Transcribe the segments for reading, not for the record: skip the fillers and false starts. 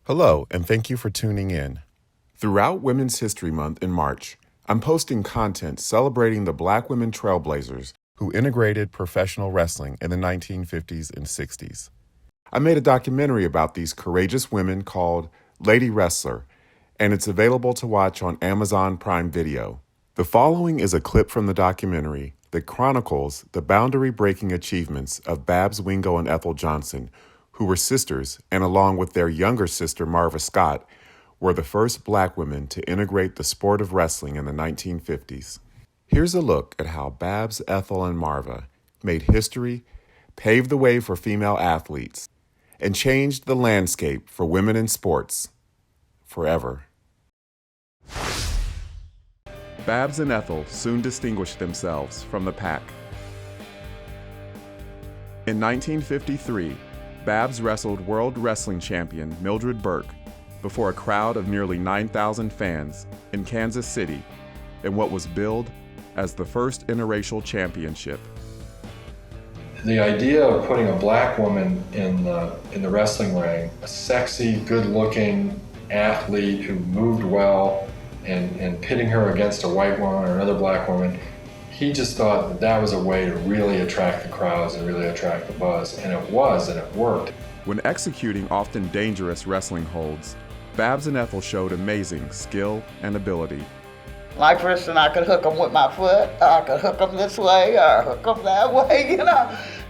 Hello, and thank you for tuning in. Throughout Women's History Month in March, I'm posting content celebrating the Black women trailblazers who integrated professional wrestling in the 1950s and 60s. I made a documentary about these courageous women called Lady Wrestler, and it's available to watch on Amazon Prime Video. The following is a clip from the documentary that chronicles the boundary-breaking achievements of Babs Wingo and Ethel Johnson, who were sisters and along with their younger sister Marva Scott, were the first Black women to integrate the sport of wrestling in the 1950s. Here's a look at how Babs, Ethel, and Marva made history, paved the way for female athletes, and changed the landscape for women in sports forever. Babs and Ethel soon distinguished themselves from the pack. In 1953, Babs wrestled World Wrestling Champion Mildred Burke before a crowd of nearly 9,000 fans in Kansas City in what was billed as the first interracial championship. The idea of putting a Black woman in the wrestling ring, a sexy, good-looking athlete who moved well, and pitting her against a white woman or another Black woman, he just thought that that was a way to really attract the crowds and really attract the buzz. And it was, and it worked. When executing often dangerous wrestling holds, Babs and Ethel showed amazing skill and ability. Like for instance, I could hook them with my foot, or I could hook them this way, or hook them that way,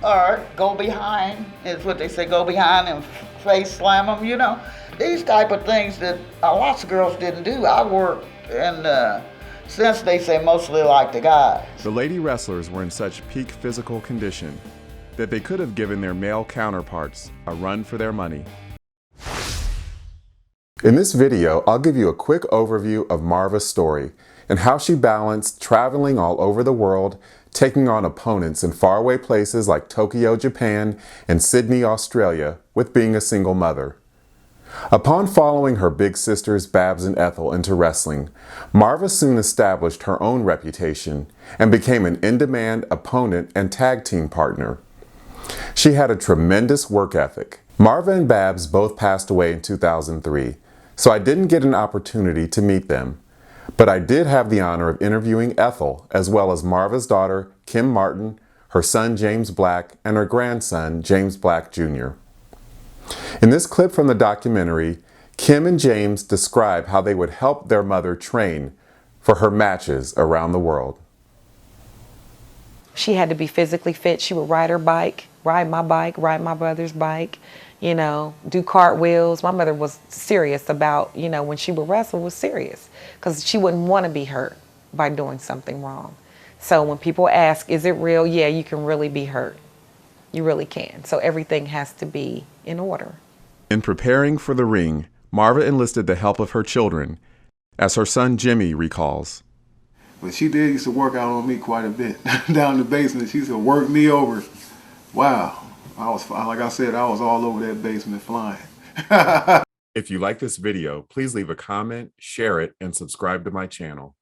or go behind, is what they say, go behind and face slam them, These type of things that lots of girls didn't do. I worked in, since they say mostly like the guys. The lady wrestlers were in such peak physical condition that they could have given their male counterparts a run for their money. In this video, I'll give you a quick overview of Marva's story and how she balanced traveling all over the world, taking on opponents in faraway places like Tokyo, Japan, and Sydney, Australia, with being a single mother. Upon following her big sisters Babs and Ethel into wrestling, Marva soon established her own reputation and became an in-demand opponent and tag team partner. She had a tremendous work ethic. Marva and Babs both passed away in 2003, so I didn't get an opportunity to meet them. But I did have the honor of interviewing Ethel, as well as Marva's daughter, Kim Martin, her son James Black, and her grandson, James Black Jr. In this clip from the documentary, Kim and James describe how they would help their mother train for her matches around the world. She had to be physically fit. She would ride her bike, ride my brother's bike, do cartwheels. My mother was serious about, when she would wrestle, was serious because she wouldn't want to be hurt by doing something wrong. So when people ask, is it real? Yeah, you can really be hurt. You really can. So everything has to be in order. In preparing for the ring, Marva enlisted the help of her children, as her son Jimmy recalls. But she used to work out on me quite a bit down in the basement. She used to work me over. Wow. Like I said, I was all over that basement flying. If you like this video, please leave a comment, share it, and subscribe to my channel.